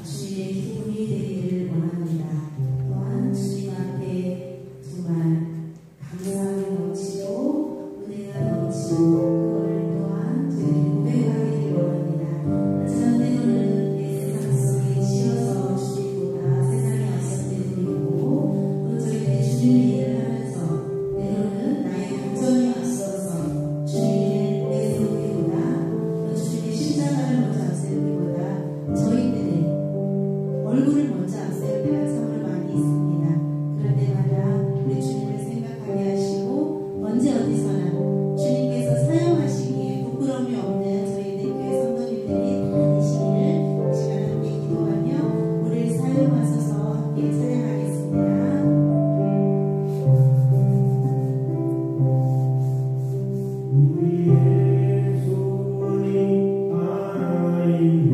주님의 기쁨이 되기를 원합니다. 또한 주님 앞에 정말 감사함이 넘치고 은혜가 넘치고 그거를 또한 저희들이 고백하기를 원합니다. 하지만 때로는 이 세상 속에 지어서 주님보다 세상에 앞선 때도 있고 또 저희들이 주님의 일을 하면서 때로는 나의 감정이 앞서서 주님의 내세우기보다 또 주님의 십자가를 먼저 앞세우기보다 저희들의 얼굴을 먼저 앞세울 때가 참으로 많이 있습니다. 그럴 때마다 우리 주님을 생각하게 하시고 언제 어디서나 주님께서 사용하시기에 부끄러움이 없는 저희들 교회 성도님들이 되시기를 시간 함께 기도하며 우리를 사용하소서 함께 찬양하겠습니다. 우리의 소원이 하나 있네.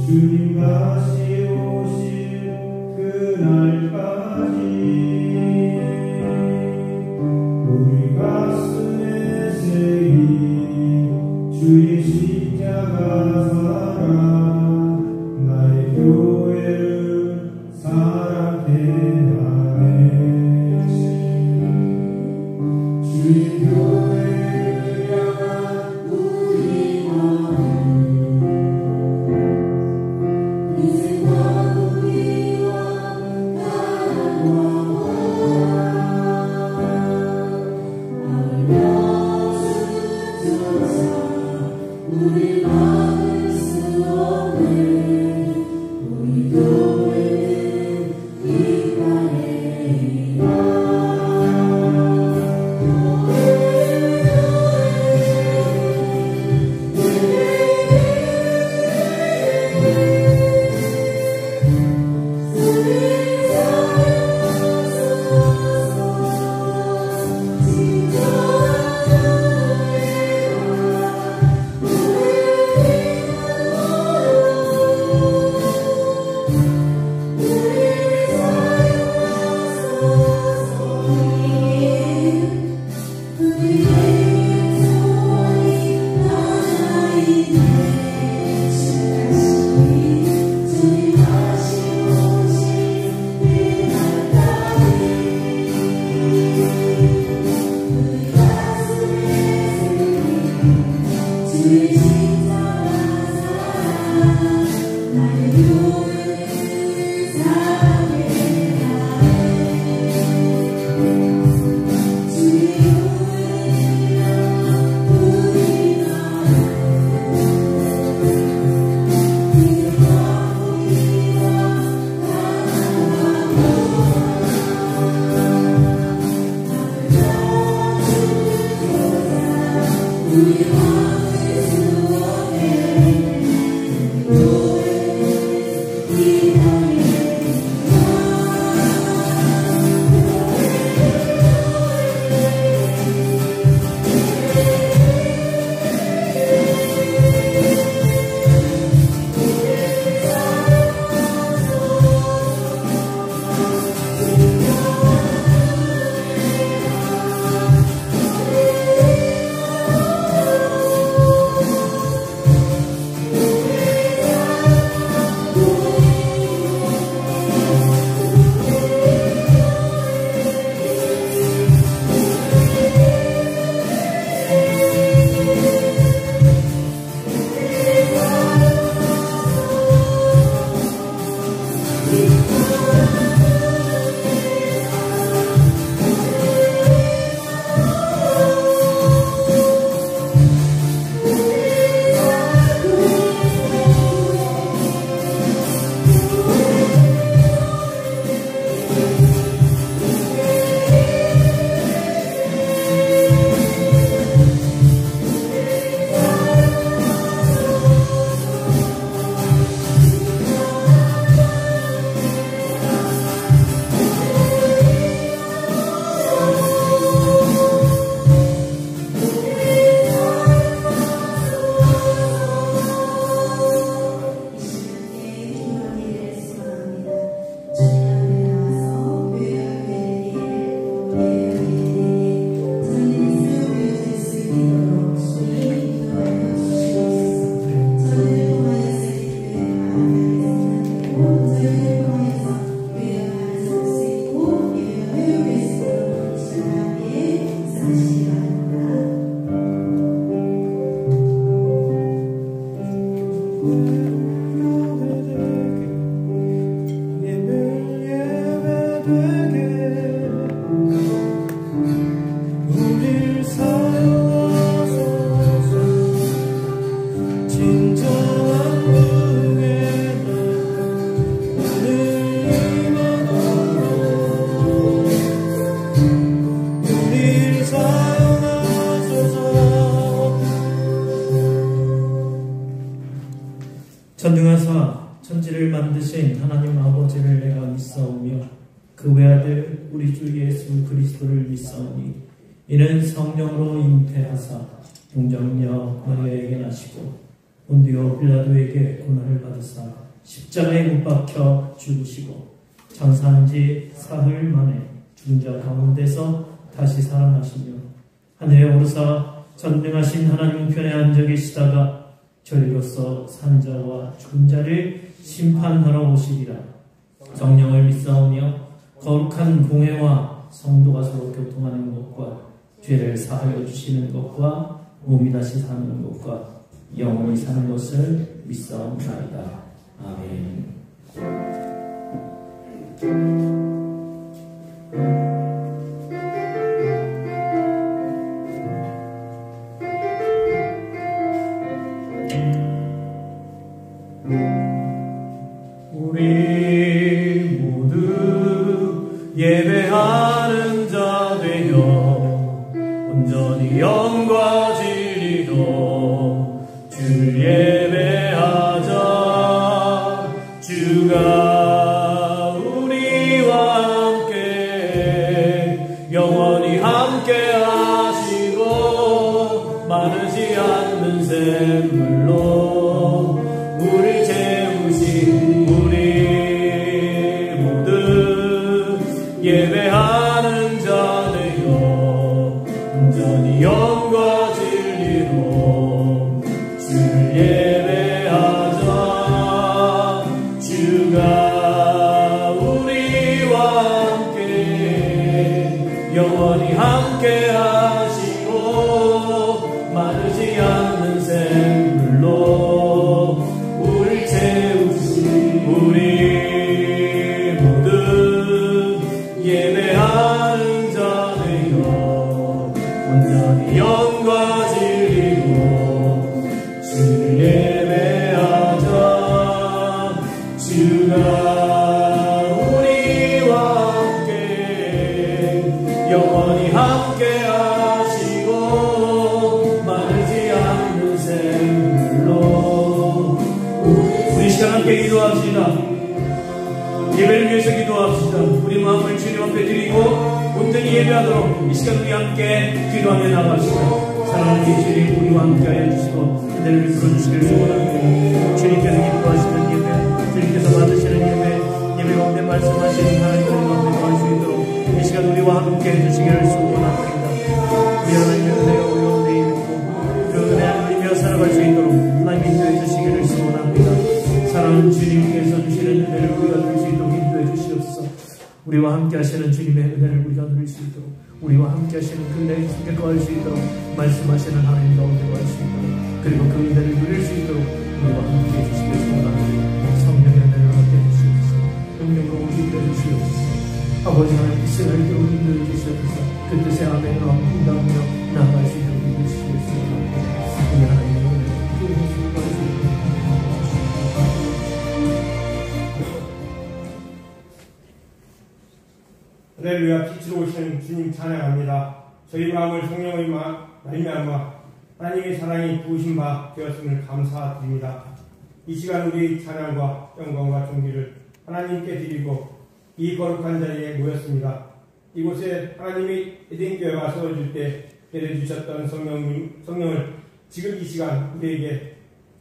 주님 다시 오실 그날까지 우리 가슴에 새긴 주의 십자가 사랑 나의 교회를 사랑해 하네. 주의 교회를 향한 우리 마음 인생과 우리와 바람과 아울며 주조차 우리 막을 수 없네. 우리 교회는 이 땅에야. 전능하사 천지를 만드신 하나님 아버지를 내가 믿사오며 그 외아들 우리 주 예수 그리스도를 믿사오니 이는 성령으로 잉태하사 동정녀 마리아에게 나시고 본디오 빌라도에게 고난을 받으사 십자가에 못 박혀 죽으시고 장사한 지 사흘 만에 죽은 자 가운데서 다시 살아나시며 하늘에 오르사 전능하신 하나님 우편에 앉아 계시다가 저희로서 산 자와 죽은 자를 심판하러 오시리라. 성령을 믿사오며 거룩한 공회와 성도가 서로 교통하는 것과 죄를 사하여 주시는 것과 몸이 다시 사는 것과 영원히 사는 것을 믿사옵나이다. 아멘. 우리 모두 예배하는 자 되어 온전히 영과 진리로 주를 예배하자. 주가 우리와 함께 영원히 함께 하시고 마르지 않는 샘물로 우리 채우신 우리 모두 예배하는 자 되어 온전히 영과 진리로 주를 예배하자. 주가 우리와 함께 영원히 함께 하시고 마르지 않는 샘물로 우리 채우신 우리 모두 예배하는 자 되어 온전히 영과 진리로 주를 예배하자. 주가 우리와 함께 영원히 함께 하시고 마르지 않는 샘물로 우리 시간 함께 기도합시다. 예배를 위해서 기도합시다. 우리 마음을 주님 앞에 드리고 온전히 예배하도록 이 시간 우리 함께 기도하며 나갑시다. 사랑하는 주님 우리와 함께 하여 주시고 은혜를 베풀어주시길 소원합니다. 주님께서 기뻐하시는 예배, 주님께서 받으시는 예배 가운데 말씀하시는 하나님의 가운데 거할 수 있도록 이 시간 우리와 함께 해주시기를 소원합니다. 우리 하나님의 은혜가 우리 가운데 있고 그 은혜를 누리며 살아갈 수 있도록 하나님 인도해 주시기를 소원합니다. 사랑하는 주님께서 주시는 은혜를 우리가 누릴 수 있도록 인도해 주시옵소서. 우리와 함께 하시는 주님의 은혜를 우리가 누릴 수 있도록 우리와 함께 하시는 그 은혜의 속에 거할 수 있도록 말씀하시는 하나님 가운데 거할 수 있도록 그리고 그 은혜를 누릴 수 있도록 우리와 함께 해주시기를 소원합니다. 성령의 은혜를 함께 해주시옵소서. 성령으로 인도해 주시옵소서. 아버지 하나님 이 시간을 인도해 주시옵소서. 그 뜻에 아멘으로 응답하며 나아갈 수 있도록 인도해 주시기를 소원합니다. 우리 하나님의 은혜를 인도해 주시옵소서. 할렐루야. 빛으로 오시는 주님 찬양합니다. 저희 마음을 성령의 말미암아 하나님의 사랑이 부으신 바 되었음을 감사드립니다. 이 시간 우리 찬양과 영광과 존귀를 하나님께 드리고 이 거룩한 자리에 모였습니다. 이곳에 하나님이 에덴교회가 세워질 때 내려주셨던 성령을 지금 이 시간 우리에게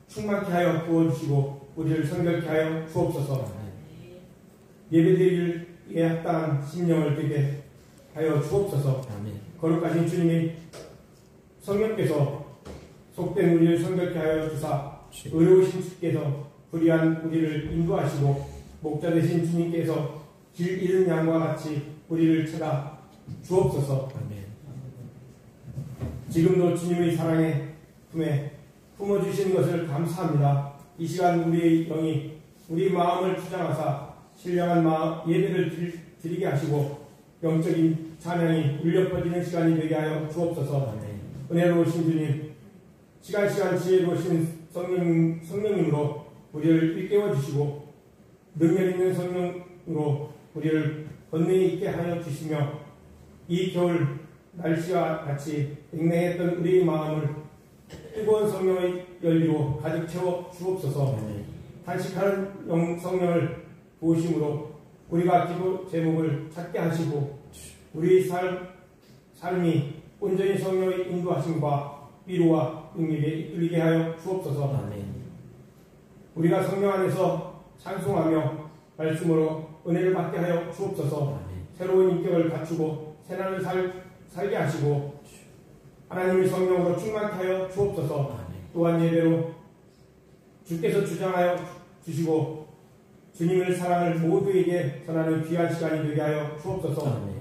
충만케 하여 부어주시고 우리를 성결케 하여 주옵소서. 예배드리기에 합당한 심령을 되게 하여 주옵소서. 거룩하신 주님이 성령께서 속된 우리를 성결케 하여 주사 의로우신 주께서 불의한 우리를 인도하시고 목자 되신 주님께서 길 잃은 양과 같이 우리를 찾아 주옵소서. 지금도 주님의 사랑의 품에 품어주시는 것을 감사합니다. 이 시간 우리의 영이 우리 마음을 주장하사 신령한 예배를 드리게 하시고 영적인 찬양이 울려 퍼지는 시간이 되게 하여 주옵소서. 은혜로우신 주님, 시간 지혜로우신 성령님으로 우리를 일깨워 주시고 능력 있는 성령으로 우리를 권능이 있게 하여 주시며 이 겨울 날씨와 같이 냉랭했던 우리의 마음을 뜨거운 성령의 열기로 가득 채워 주옵소서. 탄식하는 성령을 부으심으로 우리가 기도 제목을 찾게 하시고 우리 삶이 온전히 성령의 인도하심과 위로와 능력에 이끌리게 하여 주옵소서. 아멘. 우리가 성령 안에서 찬송하며 말씀으로 은혜를 받게 하여 주옵소서. 아멘. 새로운 인격을 갖추고 새날을 살게 하시고 하나님의 성령으로 충만케 하여 주옵소서. 아멘. 또한 예배로 주께서 주장하여 주시고 주님의 사랑을 모두에게 전하는 귀한 시간이 되게 하여 주옵소서. 아멘.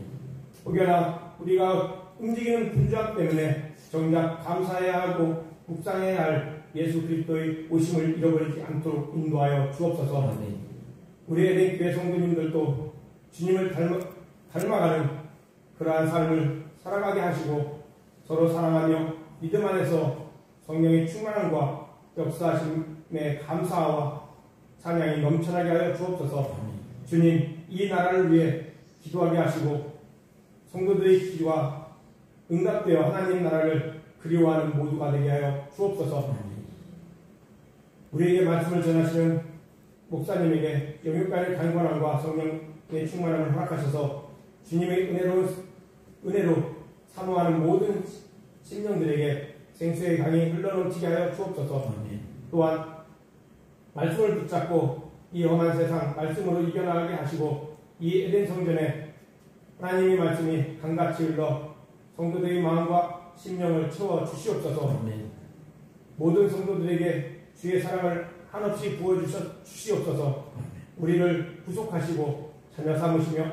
혹여나 우리가 움직이는 분주함 때문에 정작 감사해야 하고 묵상해야 할 예수 그리스도의 오심을 잃어버리지 않도록 인도하여 주옵소서. 아멘. 우리 에덴 교회 성도님들도 주님을 닮아가는 그러한 삶을 살아가게 하시고 서로 사랑하며 믿음 안에서 성령의 충만함과 역사하심에 감사와 찬양이 넘쳐나게 하여 주옵소서. 주님, 이 나라를 위해 기도하게 하시고 성도들의 기도와 응답되어 하나님 나라를 그리워하는 모두가 되게 하여 주옵소서. 우리에게 말씀을 전하시는 목사님에게 영육간의 강건함과 성령의 충만함을 허락하셔서 주님의 은혜로 사모하는 모든 심령들에게 생수의 강이 흘러넘치게 하여 주옵소서. 또한 말씀을 붙잡고 이 험한 세상 말씀으로 이겨나가게 하시고 이 에덴 성전에 하나님의 말씀이 강같이 흘러 성도들의 마음과 심령을 채워 주시옵소서. 모든 성도들에게 주의 사랑을 한없이 부어주시옵소서. 우리를 구속하시고 자녀 삼으시며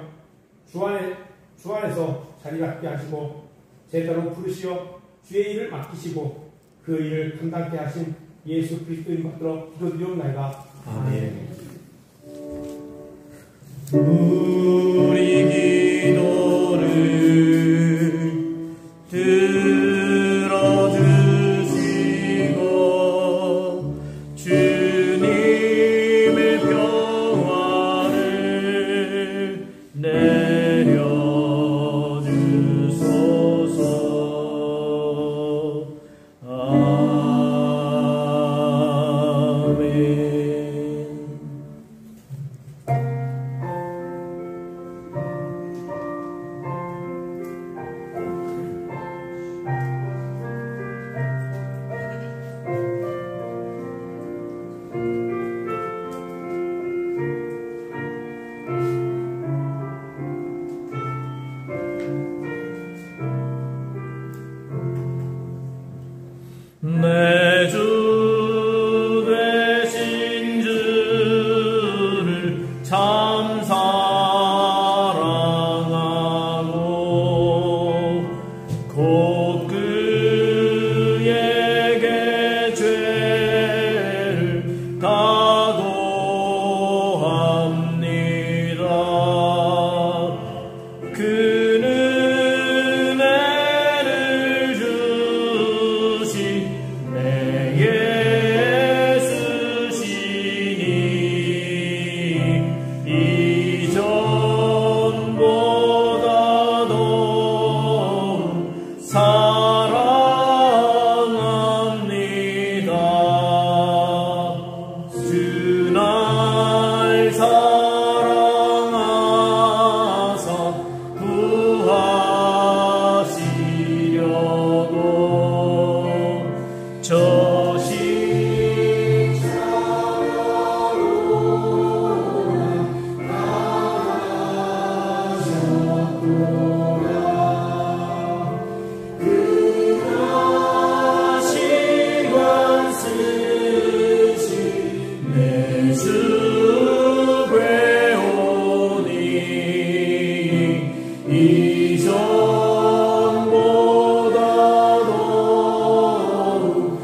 주 안에서 자리 갖게 하시고 제자로 부르시어 주의 일을 맡기시고 그 일을 감당케 하신 예수 그리스도인 받들어 기도드리옵나이다. 아멘. 우리 기도를 들어주시고 주님의 평화를 내려주소서. 아멘. 내 주 되신 주를 참 사랑하고 곧 그에게 죄를 다도합니다. 그는 은혜를 주시 내 예수시니 이전보다 더욱 사랑합니다. 주 날 사랑하사 구하시려고 저 시간 쓰시 내 주 배우니 이전보다 더욱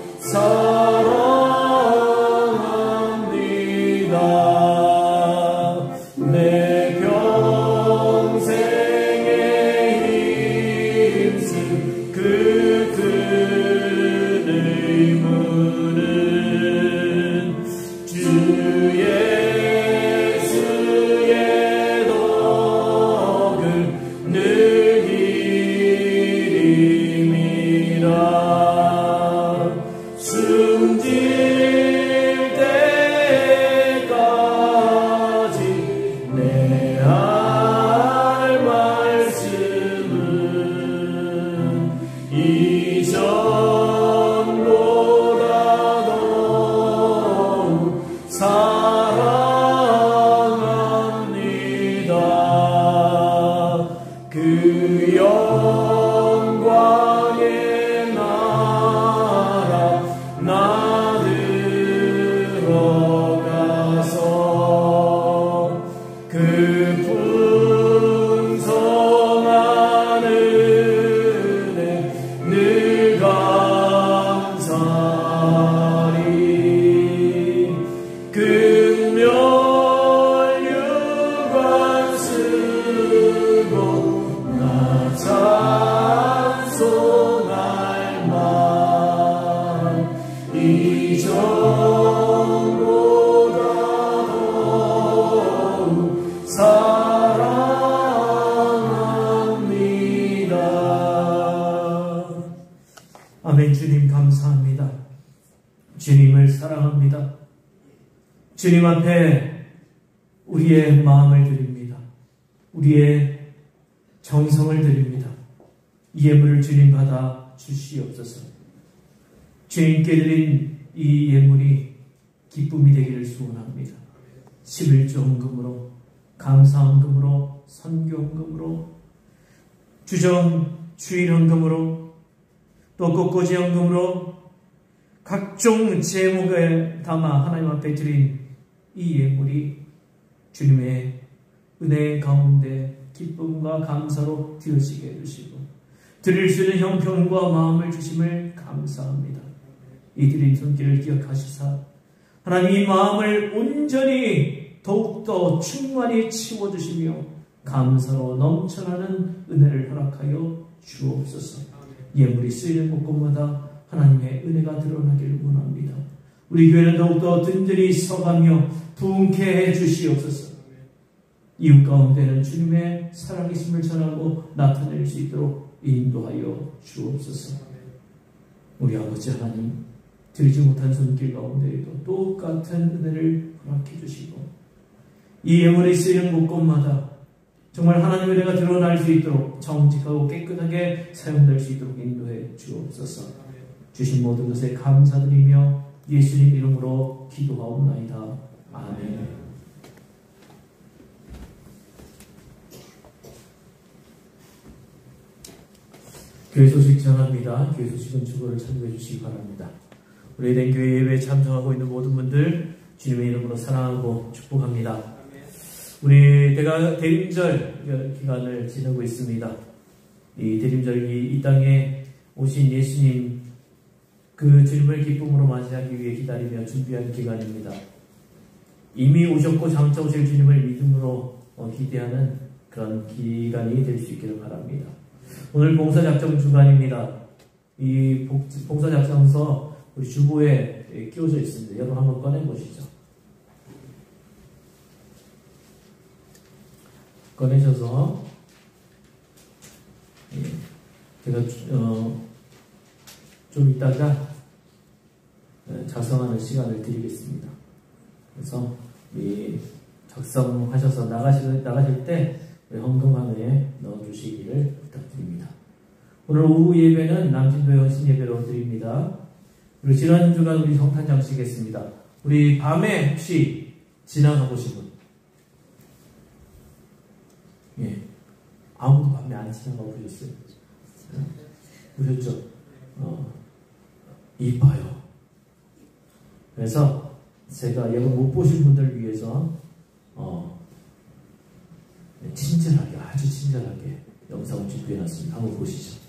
사랑합니다. 내 평생에 힘쓴 그 큰의 문은 주 예수의 덕을 늘 기림이라. 이전보다 더욱 사랑합니다. 아멘. 주님 감사합니다. 주님을 사랑합니다. 주님 앞에 우리의 마음을 드립니다. 우리의 정성을 드립니다. 이 예물을 주님 받아 주시옵소서. 주님께 드린 이 예물이 기쁨이 되기를 소원합니다. 11조 헌금으로, 감사 헌금으로, 선교 헌금으로, 주전 주일 헌금으로, 또 꽃꽂이 헌금으로 각종 제목을 담아 하나님 앞에 드린 이 예물이 주님의 은혜 가운데 기쁨과 감사로 되어지게 해주시고 드릴 수 있는 형편과 마음을 주심을 감사합니다. 이 드린 손길을 기억하시사 하나님 이 마음을 온전히 더욱더 충만히 채워주시며 감사로 넘쳐나는 은혜를 허락하여 주옵소서. 예물이 쓰이는 곳곳마다 하나님의 은혜가 드러나기를 원합니다. 우리 교회는 더욱더 든든히 서가며 부흥케 해 주시옵소서. 이웃 가운데는 주님의 살아계심을 전하고 나타낼 수 있도록 인도하여 주옵소서. 우리 아버지 하나님, 드리지 못한 손길 가운데에도 똑같은 은혜를 허락해 주시고 이 예물이 쓰이는 곳곳마다 정말 하나님의 은혜가 드러날 수 있도록 정직하고 깨끗하게 사용될 수 있도록 인도해 주옵소서. 주신 모든 것에 감사드리며 예수님 이름으로 기도하옵나이다. 아멘. 교회 소식 전합니다. 교회 소식은 주보를 참고해 주시기 바랍니다. 우리된 교회 예배에 참석하고 있는 모든 분들 주님의 이름으로 사랑하고 축복합니다. 우리 대림절 기간을 지내고 있습니다. 이 대림절이 이 땅에 오신 예수님 그 주님을 기쁨으로 맞이하기 위해 기다리며 준비한 기간입니다. 이미 오셨고 장차 오실 주님을 믿음으로 기대하는 그런 기간이 될 수 있기를 바랍니다. 오늘 봉사작정 주간입니다. 이 봉사작정서 우리 주보에 끼워져 있습니다. 여러분 한번 꺼내보시죠. 꺼내셔서 제가 좀 이따가 작성하는 시간을 드리겠습니다. 그래서 작성하셔서 나가실 때 헌금함에 넣어주시기를 부탁드립니다. 오늘 오후 예배는 남진도의 헌신 예배로 드립니다. 그리고 지난 주간 우리 성탄 장식했습니다. 우리 밤에 혹시 지나가 보신 분? 예. 아무도 밤에 안 지나가 보셨어요? 보셨죠? 이뻐요. 그래서 제가 여러분 못 보신 분들 위해서 친절하게, 아주 친절하게 영상을 준비해놨습니다. 한번 보시죠.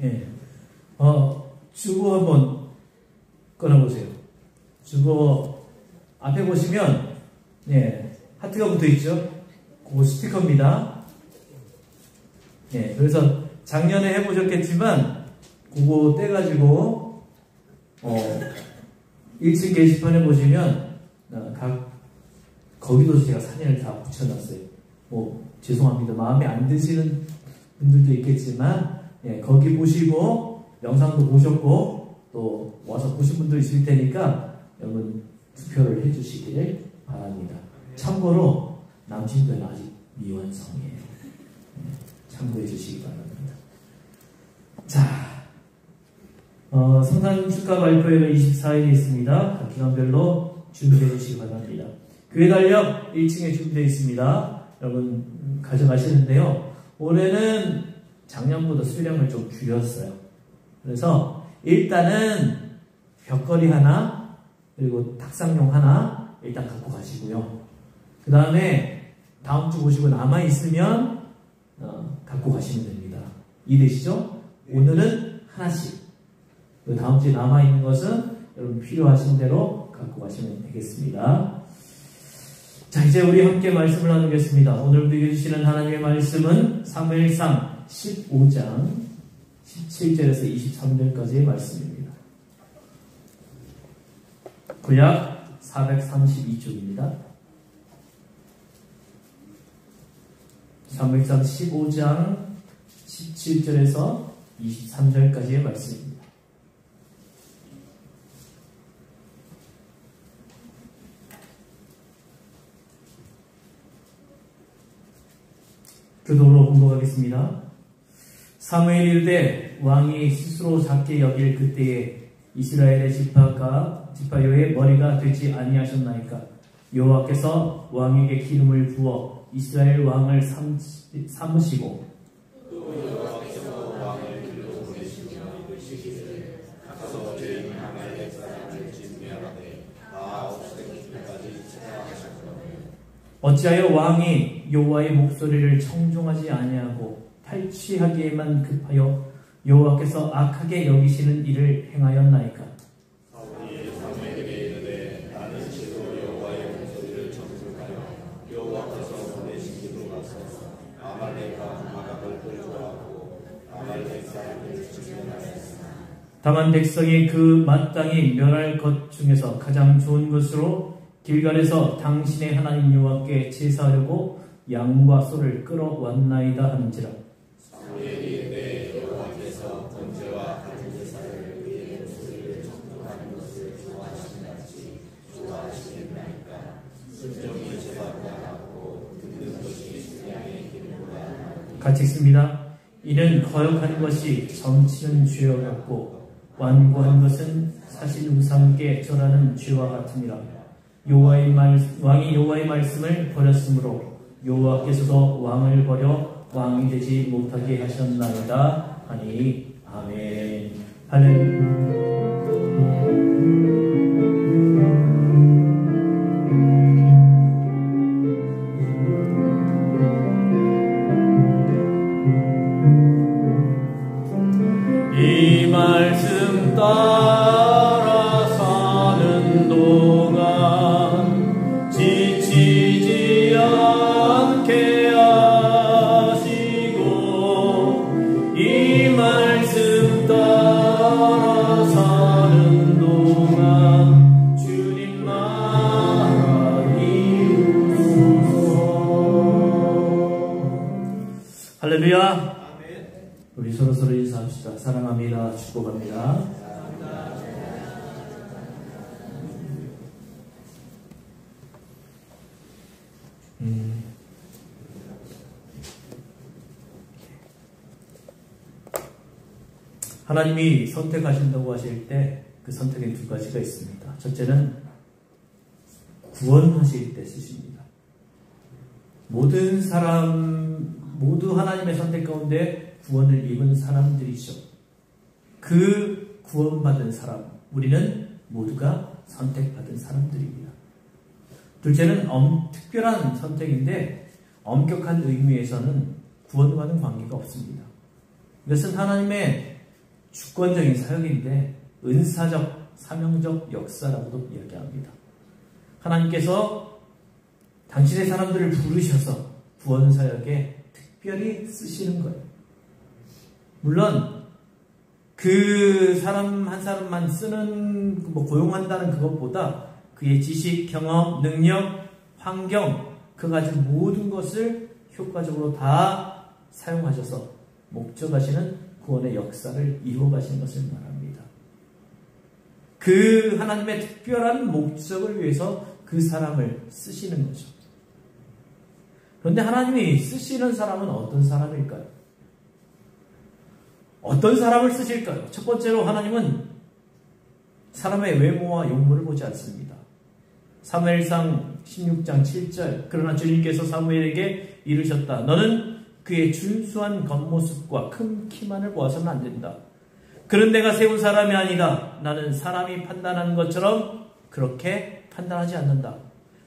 예. 주보 한번 꺼내보세요. 주보 앞에 보시면, 예, 하트가 붙어 있죠? 그거 스티커입니다. 예, 그래서 작년에 해보셨겠지만, 그거 떼가지고, 1층 게시판에 보시면, 거기도 제가 사진을 다 붙여놨어요. 죄송합니다. 마음에 안 드시는 분들도 있겠지만, 예, 거기 보시고, 영상도 보셨고, 또 와서 보신 분도 있을 테니까, 여러분 투표를 해주시기를 바랍니다. 참고로, 남친들은 아직 미완성이에요. 예, 참고해 주시기 바랍니다. 자, 성탄 축하 발표회는 24일에 있습니다. 각 기간별로 준비해 주시기 바랍니다. 교회 달력 1층에 준비되어 있습니다. 여러분 가져가시는데요. 올해는 작년보다 수량을 좀 줄였어요. 그래서 일단은 벽걸이 하나 그리고 탁상용 하나 일단 갖고 가시고요. 그 다음에 다음 주 보시고 남아있으면 갖고 가시면 됩니다. 이해되시죠? 오늘은 하나씩, 그 다음 주에 남아있는 것은 여러분 필요하신 대로 갖고 가시면 되겠습니다. 자, 이제 우리 함께 말씀을 나누겠습니다. 오늘 우리에게 주시는 하나님의 말씀은 사무엘상 15장 17절에서 23절까지의 말씀입니다. 구약 432쪽입니다. 사무엘상 15장 17절에서 23절까지의 말씀입니다. 교독으로 공독하겠습니다. 사무엘이 이르되 왕이 스스로 작게 여길 그때에 이스라엘의 지파요의 머리가 되지 아니하셨나이까. 여호와께서 왕에게 기름을 부어 이스라엘 왕을 삼으시고 어찌하여 왕이 여호와의 목소리를 청종하지 아니하고 탈취하기에만 급하여 여호와께서 악하게 여기시는 일을 행하였나이까. 사무엘에게 이르되 나는 실로 여호와의 목소리를 청종하여 여호와께서 보내신 길로 가서 아말렉과 아각을 끌고하고 아말렉 사람을 진멸하였으나 다만 백성이 그 마땅히 멸할 것 중에서 가장 좋은 것으로 길갈에서 당신의 하나님 여호와께 제사하려고 양과 소를 끌어왔나이다 하는지라. 사무엘이 내 여호와께서 번제와 같은 제사를 위해 목소리를 청종하는 것을 좋아하시는 같이 좋아하시겠나이까. 순종이 제사보다 낫고 듣는 것이 신양의 기름보다 나으니. 같이 읽습니다. 이는 거역하는 것이 점치는 죄와 같고 완고한 것은 사실 우상께 절하는 죄와 같으니라. 왕이 여호와의 말씀을 버렸으므로 여호와께서도 왕을 버려 왕이 되지 못하게 하셨나이다 하니. 아멘. 할렐루야. 이 말씀 따라 사는 동안 지치지 않게 하시고 이 말씀 따라 사는 동안 주님만 이루소서. 할렐루야. 우리 서로 인사합시다. 사랑합니다. 축복합니다. 하나님이 선택하신다고 하실 때 그 선택엔 두 가지가 있습니다. 첫째는 구원하실 때 쓰십니다. 모든 사람 모두 하나님의 선택 가운데 구원을 입은 사람들이죠. 그 구원받은 사람, 우리는 모두가 선택받은 사람들입니다. 둘째는 특별한 선택인데 엄격한 의미에서는 구원과는 관계가 없습니다. 이것은 하나님의 주권적인 사역인데 은사적, 사명적 역사라고도 이야기합니다. 하나님께서 당신의 사람들을 부르셔서 구원사역에 특별히 쓰시는 거예요. 물론 그 사람 한 사람만 쓰는, 고용한다는 그것보다 그의 지식, 경험, 능력, 환경, 그 가진 모든 것을 효과적으로 다 사용하셔서 목적하시는 구원의 역사를 이루어가시는 것을 말합니다. 그 하나님의 특별한 목적을 위해서 그 사람을 쓰시는 거죠. 그런데 하나님이 쓰시는 사람은 어떤 사람일까요? 어떤 사람을 쓰실까요? 첫 번째로 하나님은 사람의 외모와 용모를 보지 않습니다. 사무엘상 16장 7절 그러나 주님께서 사무엘에게 이르셨다. 너는 그의 준수한 겉모습과 큰 키만을 보아서는 안 된다. 그런 내가 세운 사람이 아니다. 나는 사람이 판단하는 것처럼 그렇게 판단하지 않는다.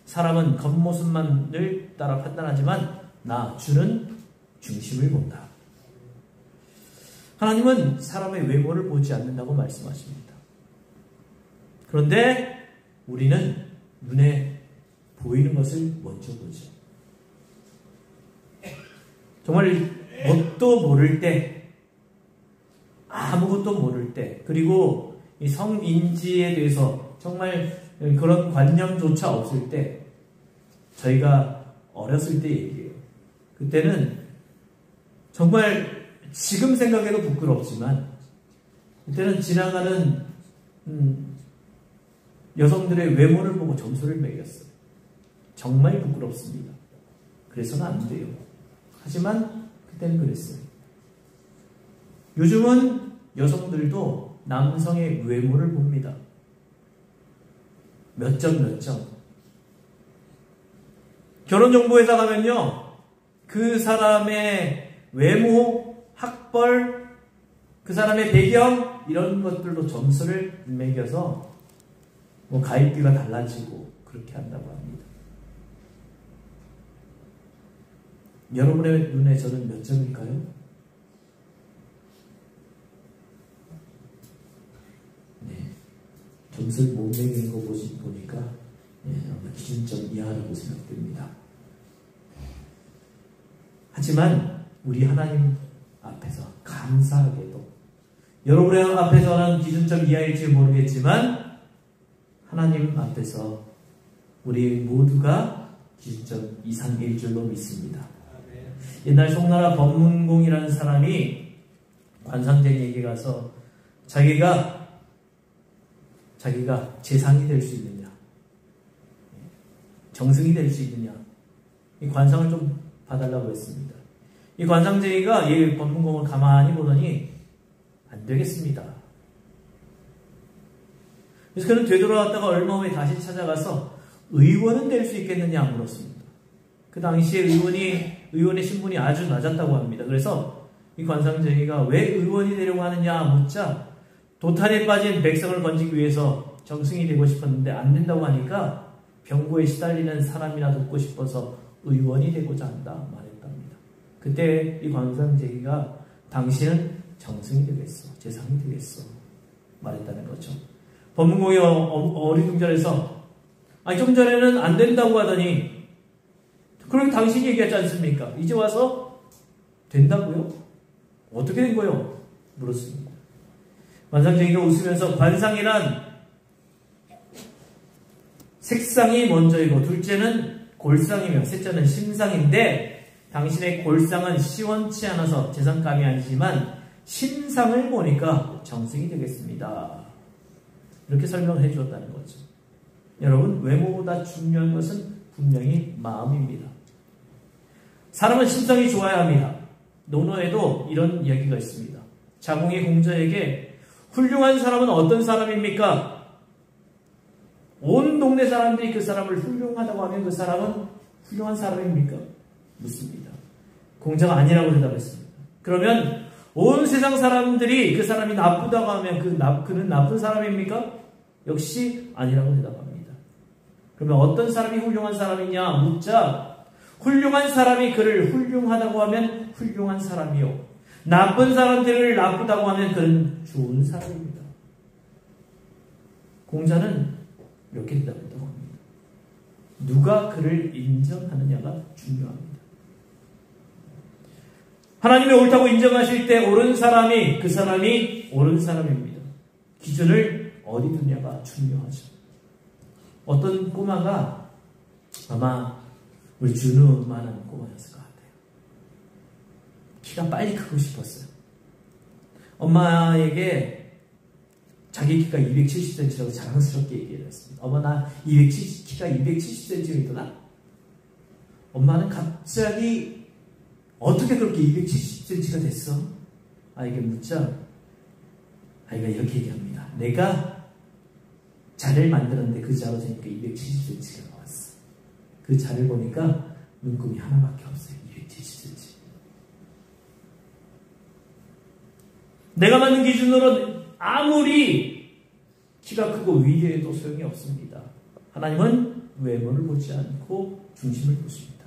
사람은 겉모습만을 따라 판단하지만 나 주는 중심을 본다. 하나님은 사람의 외모를 보지 않는다고 말씀하십니다. 그런데 우리는 눈에 보이는 것을 먼저 보죠. 정말 뭣도 모를 때, 아무것도 모를 때, 그리고 이 성인지에 대해서 정말 그런 관념조차 없을 때, 저희가 어렸을 때 얘기해요. 그때는 정말 지금 생각해도 부끄럽지만 그때는 지나가는 여성들의 외모를 보고 점수를 매겼어요. 정말 부끄럽습니다. 그래서는 안 돼요. 하지만 그때는 그랬어요. 요즘은 여성들도 남성의 외모를 봅니다. 몇 점 몇 점. 결혼정보회사 가면요, 그 사람의 외모, 학벌, 그 사람의 배경 이런 것들로 점수를 매겨서 가입비가 달라지고 그렇게 한다고 합니다. 여러분의 눈에 저는 몇 점일까요? 네, 점수를 못 매기는 거 보니까 아마 기준점 이하라고 생각됩니다. 하지만 우리 하나님 앞에서 감사하게도 여러분의 앞에서는 기준점 이하일지 모르겠지만 하나님 앞에서 우리 모두가 기준점 이상일 줄로 믿습니다. 옛날 송나라 법문공이라는 사람이 관상쟁이에게 가서 자기가 재상이 될 수 있느냐, 정승이 될 수 있느냐, 이 관상을 좀 봐달라고 했습니다. 이 관상쟁이가 이 법문공을 가만히 보더니 안 되겠습니다. 그래서 그는 되돌아왔다가 얼마 후에 다시 찾아가서 의원은 될 수 있겠느냐 물었습니다. 그 당시에 의원의 신분이 아주 낮았다고 합니다. 그래서 이 관상쟁이가 왜 의원이 되려고 하느냐 묻자 도탄에 빠진 백성을 건지기 위해서 정승이 되고 싶었는데 안 된다고 하니까 병고에 시달리는 사람이나 돕고 싶어서 의원이 되고자 한다 말했답니다. 그때 이 관상쟁이가 당신은 정승이 되겠어, 재상이 되겠어 말했다는 거죠. 법문공이 어리둥절해서 좀 전에는 안 된다고 하더니 그럼 당신이 얘기하지 않습니까? 이제 와서 된다고요? 어떻게 된 거요? 물었습니다. 관상쟁이가 웃으면서 관상이란 색상이 먼저이고 둘째는 골상이며 셋째는 심상인데 당신의 골상은 시원치 않아서 재상감이 아니지만 심상을 보니까 정승이 되겠습니다. 이렇게 설명을 해주었다는 거죠. 여러분, 외모보다 중요한 것은 분명히 마음입니다. 사람은 심성이 좋아야 합니다. 논어에도 이런 이야기가 있습니다. 자궁의 공자에게 훌륭한 사람은 어떤 사람입니까? 온 동네 사람들이 그 사람을 훌륭하다고 하면 그 사람은 훌륭한 사람입니까? 묻습니다. 공자가 아니라고 대답했습니다. 그러면 온 세상 사람들이 그 사람이 나쁘다고 하면 그는 나쁜 사람입니까? 역시 아니라고 대답합니다. 그러면 어떤 사람이 훌륭한 사람이냐 묻자 훌륭한 사람이 그를 훌륭하다고 하면 훌륭한 사람이요. 나쁜 사람들을 나쁘다고 하면 그는 좋은 사람입니다. 공자는 이렇게 대답했다고 합니다. 누가 그를 인정하느냐가 중요합니다. 하나님이 옳다고 인정하실 때 옳은 사람이 그 사람이 옳은 사람입니다. 기준을 어디 두냐가 중요하죠. 어떤 꼬마가 아마 우리 준우만한 꼬마였을 것 같아요. 키가 빨리 크고 싶었어요. 엄마에게 자기 키가 270cm라고 자랑스럽게 얘기를 했습니다. 어머, 나 키가 270cm이더라? 엄마는 갑자기 어떻게 그렇게 270cm가 됐어? 아이에게 묻자 아이가 이렇게 얘기합니다. 내가 자를 만들었는데 그 자로 재니까 270cm가 나왔어. 그 자를 보니까 눈금이 하나밖에 없어요. 270cm. 내가 만든 기준으로 아무리 키가 크고 위대해도 소용이 없습니다. 하나님은 외모를 보지 않고 중심을 보십니다.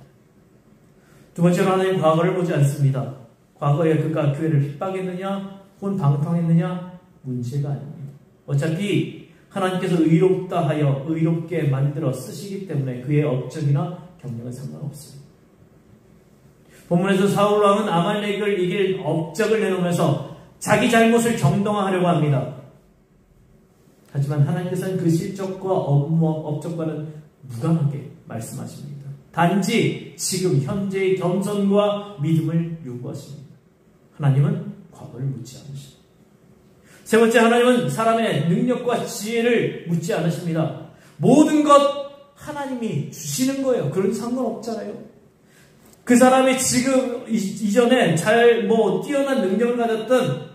두 번째로 하나님 과거를 보지 않습니다. 과거에 그가 교회를 핍박했느냐 혹은 방탕했느냐 문제가 아닙니다. 어차피 하나님께서 의롭다 하여 의롭게 만들어 쓰시기 때문에 그의 업적이나 경력은 상관없습니다. 본문에서 사울 왕은 아말렉을 이길 업적을 내놓으면서 자기 잘못을 정당화하려고 합니다. 하지만 하나님께서는 그 실적과 업적과는 무관하게 말씀하십니다. 단지 지금 현재의 겸손과 믿음을 요구하십니다. 하나님은 과거를 묻지 않으십니다. 세 번째, 하나님은 사람의 능력과 지혜를 묻지 않으십니다. 모든 것 하나님이 주시는 거예요. 그런 상관없잖아요. 그 사람이 지금 이전에 뛰어난 능력을 가졌던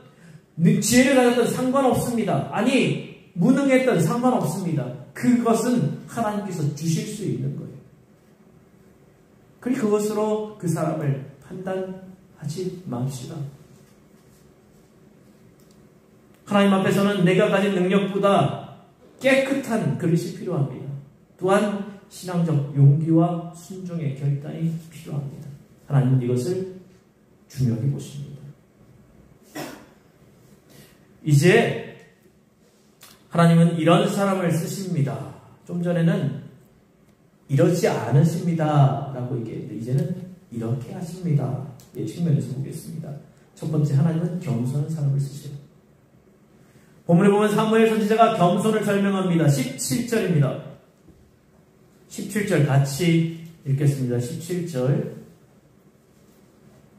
지혜를 가졌던 상관없습니다. 아니 무능했던 상관없습니다. 그것은 하나님께서 주실 수 있는 거예요. 그리고 그것으로 그 사람을 판단하지 맙시다. 하나님 앞에서는 내가 가진 능력보다 깨끗한 그릇이 필요합니다. 또한 신앙적 용기와 순종의 결단이 필요합니다. 하나님은 이것을 중요하게 보십니다. 이제 하나님은 이런 사람을 쓰십니다. 좀 전에는 이러지 않으십니다 라고 얘기했는데 이제는 이렇게 하십니다. 이 측면에서 보겠습니다. 첫 번째, 하나님은 겸손한 사람을 쓰셔요. 본문에 보면 사무엘 선지자가 겸손을 설명합니다. 17절입니다. 17절 같이 읽겠습니다. 17절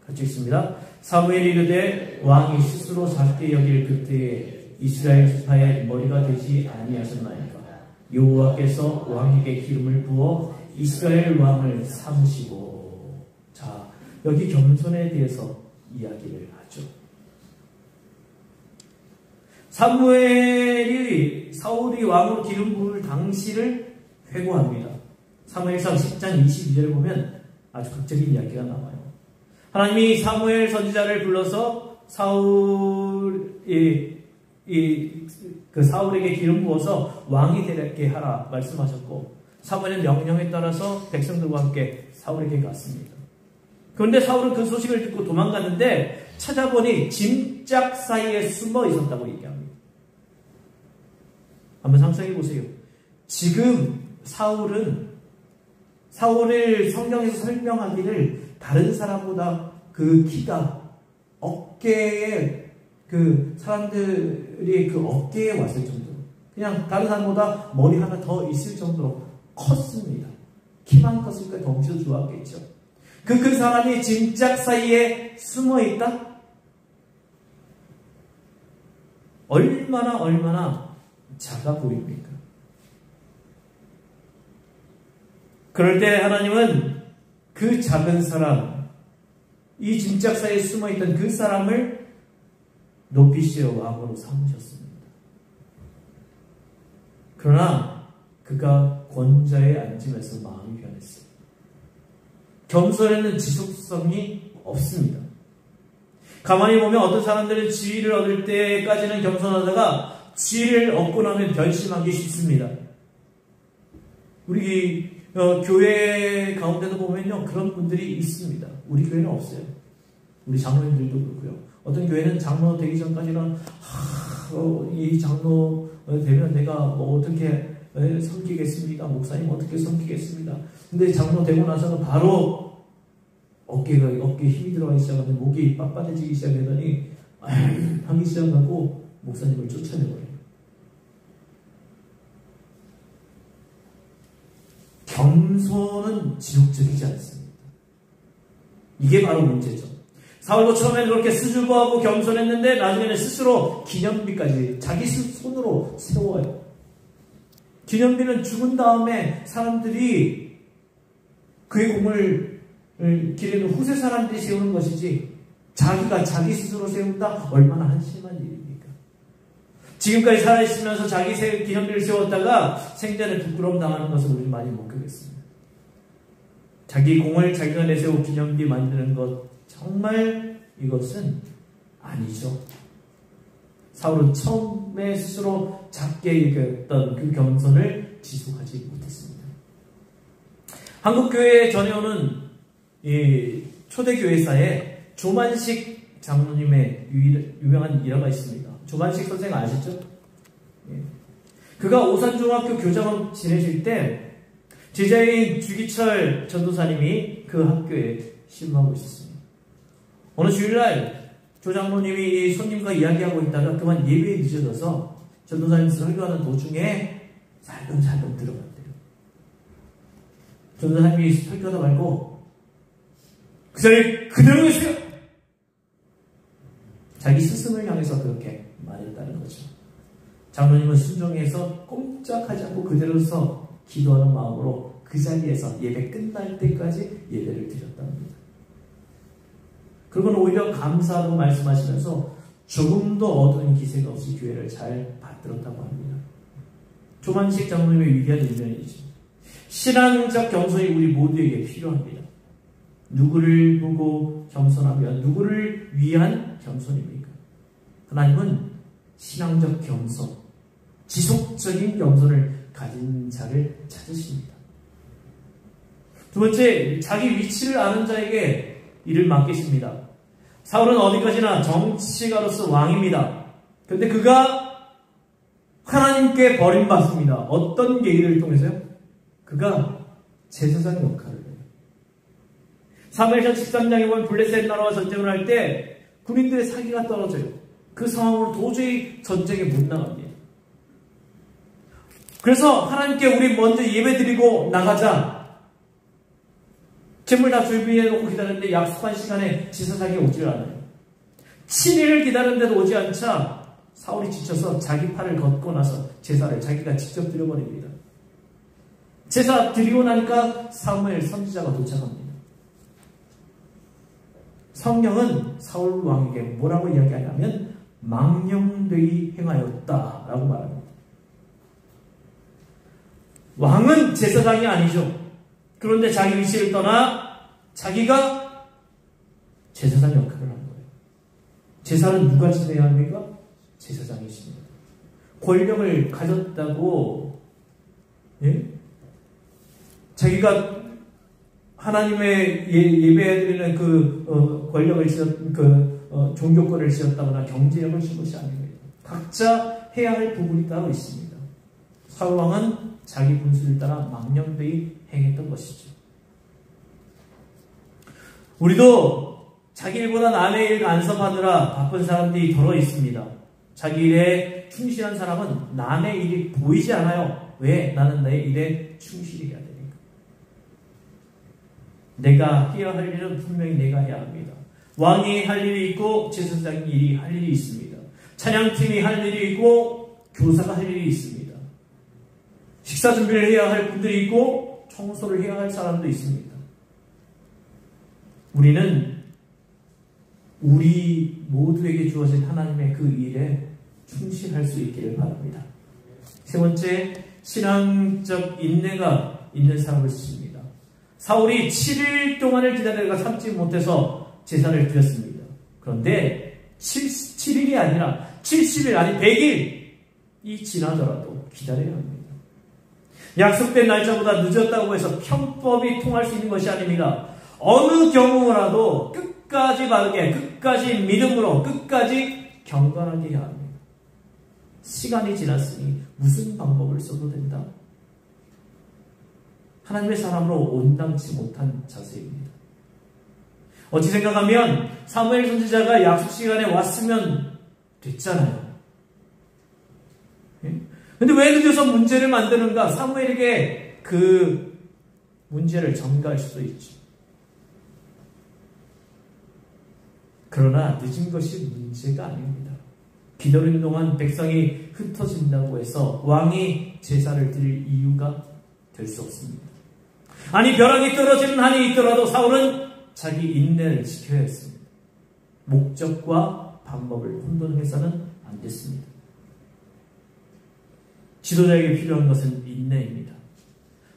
같이 읽습니다. 사무엘이 이르되 왕이 스스로 작게 여길 그때에 이스라엘 지파의 머리가 되지 아니하셨나이까. 여호와께서 왕에게 기름을 부어 이스라엘 왕을 삼으시고. 자, 여기 겸손에 대해서 이야기를 하죠. 사무엘이 사울이 왕으로 기름 부을 당시를 회고합니다. 사무엘상 10장 22절을 보면 아주 극적인 이야기가 나와요. 하나님이 사무엘 선지자를 불러서 사울에게 기름 부어서 왕이 되게 하라 말씀하셨고, 사무엘의 명령에 따라서 백성들과 함께 사울에게 갔습니다. 그런데 사울은 그 소식을 듣고 도망갔는데 찾아보니 짐짝 사이에 숨어 있었다고 얘기합니다. 한번 상상해 보세요. 지금 사울을 성경에서 설명하기를 다른 사람보다 그 키가 어깨에 사람들이 그 어깨에 왔을 정도로, 그냥 다른 사람보다 머리 하나 더 있을 정도로 컸습니다. 키만 컸으니까 덩치도 좋았겠죠. 그 사람이 짐짝 사이에 숨어 있다? 얼마나 작아 보입니까? 그럴 때 하나님은 그 작은 사람, 이 짐짝 사이에 숨어 있던 그 사람을 높이시어 왕으로 삼으셨습니다. 그러나 그가 권좌에 앉으면서 마음이 변했어요. 겸손에는 지속성이 없습니다. 가만히 보면 어떤 사람들은 지위를 얻을 때까지는 겸손하다가 지위를 얻고 나면 변심하기 쉽습니다. 우리 교회 가운데도 보면요, 그런 분들이 있습니다. 우리 교회는 없어요. 우리 장로님들도 그렇고요. 어떤 교회는 장로 되기 전까지는 이 장로 되면 내가 뭐 어떻게 섬기겠습니다. 목사님 어떻게 섬기겠습니다. 근데 장로 되고 나서는 바로 어깨에 힘이 들어가기 시작하더니 목이 빳빳해지기 시작하더니 하기 시작하고 목사님을 쫓아내버려요. 겸손은 지속적이지 않습니다. 이게 바로 문제죠. 사울도 처음에는 그렇게 수줍어하고 겸손했는데 나중에는 스스로 기념비까지 자기 손으로 세워요. 기념비는 죽은 다음에 사람들이 그의 공을 기리는 후세 사람들이 세우는 것이지 자기가 자기 스스로 세운다? 얼마나 한심한 일입니까? 지금까지 살아있으면서 자기 기념비를 세웠다가 생전에 부끄러움 당하는 것을 우리 많이 목격했습니다. 자기 공을 자기가 내세우고 기념비 만드는 것 정말 이것은 아니죠. 사울은 처음에 스스로 작게 여겼던 그 겸손을 지속하지 못했습니다. 한국교회에 전해오는 이 초대교회사에 조만식 장로님의 유명한 일화가 있습니다. 조만식 선생 아시죠? 그가 오산중학교 교장을 지내실 때 제자인 주기철 전도사님이 그 학교에 신임하고 있었습니다. 어느 주일날 조장로님이 손님과 이야기하고 있다가 그만 예배에 늦어져서 전도사님 설교하는 도중에 살금살금 들어갔대요. 전도사님이 설교하다 말고 그 자리에 그대로 계세요! 자기 스승을 향해서 그렇게 말했다는 거죠. 장로님은 순종해서 꼼짝하지 않고 그대로 서 기도하는 마음으로 그 자리에서 예배 끝날 때까지 예배를 드렸답니다. 그리고는 오히려 감사하다고 말씀하시면서 조금도 어두운 기세가 없이 교회를 잘 받들었다고 합니다. 조만식 장로님의 위대한 일면이죠. 신앙적 겸손이 우리 모두에게 필요합니다. 누구를 보고 겸손하면 누구를 위한 겸손입니까? 하나님은 신앙적 겸손, 지속적인 겸손을 가진 자를 찾으십니다. 두 번째, 자기 위치를 아는 자에게 일을 맡기십니다. 사울은 어디까지나 정치가로서 왕입니다. 그런데 그가 하나님께 버림받습니다. 어떤 계기를 통해서요? 그가 제사장 역할을 해요. 사무엘상 13장에 보면 블레셋 나라와 전쟁을 할 때 군인들의 사기가 떨어져요. 그 상황으로 도저히 전쟁에 못 나갑니다. 그래서 하나님께 우리 먼저 예배드리고 나가자. 재물 다 준비해놓고 기다렸는데 약속한 시간에 제사장이 오질 않아요. 7일을 기다렸는데도 오지 않자 사울이 지쳐서 자기 팔을 걷고 나서 제사를 자기가 직접 드려버립니다. 제사 드리고 나니까 사무엘 선지자가 도착합니다. 성경은 사울 왕에게 뭐라고 이야기하냐면 망령되이 행하였다라고 말합니다. 왕은 제사장이 아니죠. 그런데 자기 위치를 떠나 자기가 제사장 역할을 한 거예요. 제사는 누가 지내야 합니까? 제사장이 지냅니다. 권력을 가졌다고, 예? 자기가 하나님의 예배해드리는 그 권력을 종교권을 지었다거나 경제력을 준 것이 아닙니다. 각자 해야 할 부분이 따로 있습니다. 사울왕은 자기 분수를 따라 망령되이 행했던 것이죠. 우리도 자기 일보다 남의 일 간섭하느라 바쁜 사람들이 더러 있습니다. 자기 일에 충실한 사람은 남의 일이 보이지 않아요. 왜? 나는 내 일에 충실해야 되니까. 내가 해야 할 일은 분명히 내가 해야 합니다. 왕이 할 일이 있고 제사장이 할 일이 있습니다. 찬양팀이 할 일이 있고 교사가 할 일이 있습니다. 식사 준비를 해야 할 분들이 있고 청소를 해야 할 사람도 있습니다. 우리는 우리 모두에게 주어진 하나님의 그 일에 충실할 수 있기를 바랍니다. 세 번째, 신앙적 인내가 있는 사람을 쓰십니다. 사울이 7일 동안을 기다리다가 참지 못해서 제사를 드렸습니다. 그런데 7일이 아니라 70일 아니 100일이 지나더라도 기다려야 합니다. 약속된 날짜보다 늦었다고 해서 편법이 통할 수 있는 것이 아닙니다. 어느 경우라도 끝까지 바르게, 끝까지 믿음으로, 끝까지 경건하게 해야 합니다. 시간이 지났으니 무슨 방법을 써도 된다. 하나님의 사람으로 온당치 못한 자세입니다. 어찌 생각하면 사무엘 선지자가 약속 시간에 왔으면 됐잖아요. 근데 왜 늦어서 문제를 만드는가? 사무엘에게 그 문제를 전가할 수도 있죠. 그러나 늦은 것이 문제가 아닙니다. 기다리는 동안 백성이 흩어진다고 해서 왕이 제사를 드릴 이유가 될 수 없습니다. 아니 벼락이 떨어지는 한이 있더라도 사울은 자기 인내를 지켜야 했습니다. 목적과 방법을 혼돈해서는 안 됐습니다. 지도자에게 필요한 것은 인내입니다.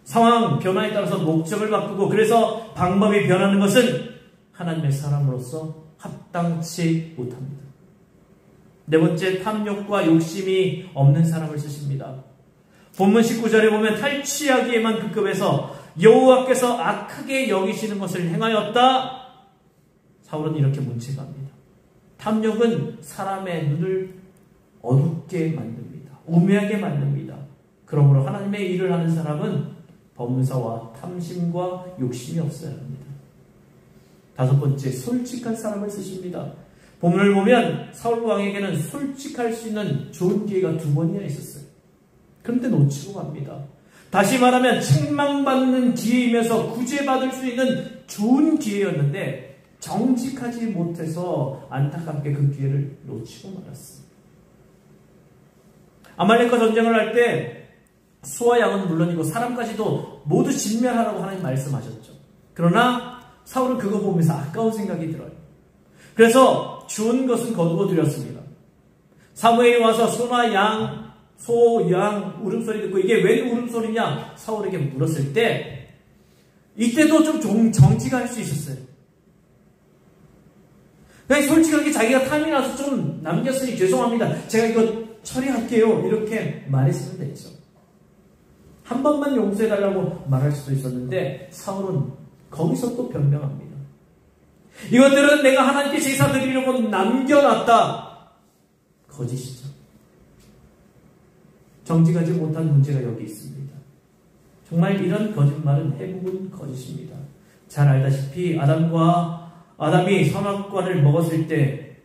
상황 변화에 따라서 목적을 바꾸고 그래서 방법이 변하는 것은 하나님의 사람으로서 합당치 못합니다. 네 번째, 탐욕과 욕심이 없는 사람을 쓰십니다. 본문 19절에 보면 탈취하기에만 급급해서 여호와께서 악하게 여기시는 것을 행하였다. 사울은 이렇게 문책합니다. 탐욕은 사람의 눈을 어둡게 만듭니다. 우매하게 만듭니다. 그러므로 하나님의 일을 하는 사람은 범사와 탐심과 욕심이 없어야 합니다. 다섯 번째, 솔직한 사람을 쓰십니다. 본문을 보면 사울 왕에게는 솔직할 수 있는 좋은 기회가 두 번이나 있었어요. 그런데 놓치고 갑니다. 다시 말하면 책망받는 기회이면서 구제받을 수 있는 좋은 기회였는데 정직하지 못해서 안타깝게 그 기회를 놓치고 말았습니다. 아말렉과 전쟁을 할 때 소와 양은 물론이고 사람까지도 모두 진멸하라고 하나님 말씀하셨죠. 그러나 사울은 그거 보면서 아까운 생각이 들어요. 그래서 좋은 것은 거두어 드렸습니다. 사무엘이 와서 소나 양, 소, 양 울음소리 듣고 이게 웬 울음소리냐 사울에게 물었을 때 이때도 좀 정지가 할 수 있었어요. 그냥 솔직하게 자기가 탐이 나서 좀 남겼으니 죄송합니다. 제가 이거 처리할게요. 이렇게 말했으면 됐죠. 한 번만 용서해달라고 말할 수도 있었는데 사울은 거기서 또 변명합니다. 이것들은 내가 하나님께 제사 드리려고 남겨놨다. 거짓이죠. 정직하지 못한 문제가 여기 있습니다. 정말 이런 거짓말은 해묵은 거짓입니다. 잘 알다시피 아담이 선악과를 먹었을 때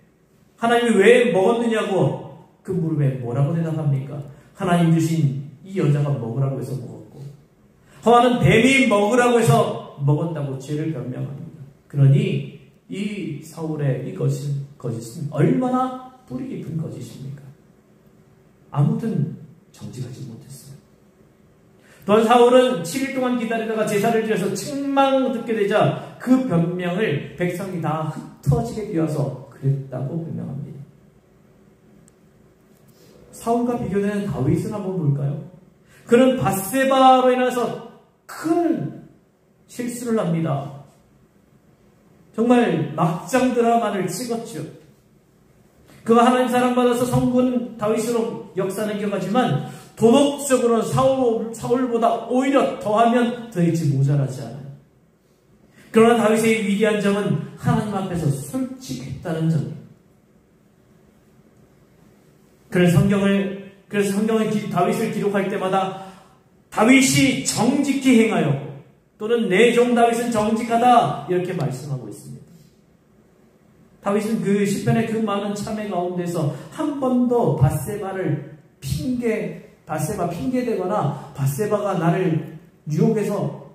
하나님이 왜 먹었느냐고 그 물음에 뭐라고 대답합니까? 하나님 주신 이 여자가 먹으라고 해서 먹었고 하와는 뱀이 먹으라고 해서 먹었다고 죄를 변명합니다. 그러니 이 사울의 이 거짓은 얼마나 뿌리 깊은 거짓입니까? 아무튼 정직하지 못했어요. 또한 사울은 7일 동안 기다리다가 제사를 드려서 책망 듣게 되자 그 변명을 백성이 다 흩어지게 되어서 그랬다고 변명합니다. 사울과 비교되는 다윗을 한번 볼까요? 그는 밧세바로 인해서 큰 실수를 합니다. 정말 막장 드라마를 찍었죠. 그가 하나님 사랑받아서 성군 다윗으로 역사는 기억하지만 도덕적으로는 사울보다 오히려 더하면 더했지 모자라지 않아요. 그러나 다윗의 위대한 점은 하나님 앞에서 솔직했다는 점이에요. 그래서 성경의 다윗을 기록할 때마다 다윗이 정직히 행하여 또는 내 종 다윗은 정직하다 이렇게 말씀하고 있습니다. 다윗은 그 시편의 그 많은 참회 가운데서 한 번도 밧세바 핑계대거나 밧세바가 나를 유혹해서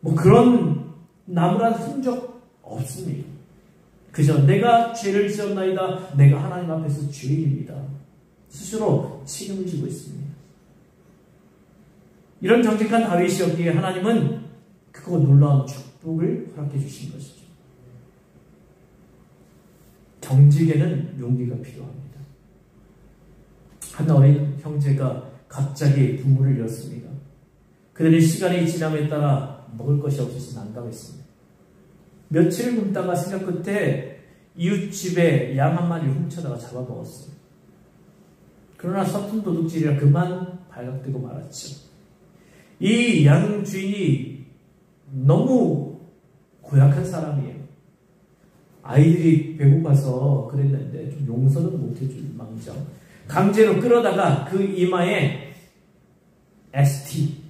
뭐 그런 나무란 흔적 없습니다. 그저 내가 죄를 지었나이다. 내가 하나님 앞에서 죄인입니다. 스스로 책임을 지고 있습니다. 이런 정직한 다윗이었기에 하나님은 그거 놀라운 축복을 허락해 주신 것이죠. 정직에는 용기가 필요합니다. 한 어린 형제가 갑자기 부모를 잃었습니다. 그들이 시간이 지남에 따라 먹을 것이 없어서 난감했습니다. 며칠을 굶다가 생각 끝에 이웃집에 양 한 마리를 훔쳐다가 잡아먹었어요. 그러나 서툰 도둑질이라 그만 발각되고 말았죠. 이 양 주인이 너무 고약한 사람이에요. 아이들이 배고파서 그랬는데 좀 용서는 못해줄 망정 강제로 끌어다가 그 이마에 ST,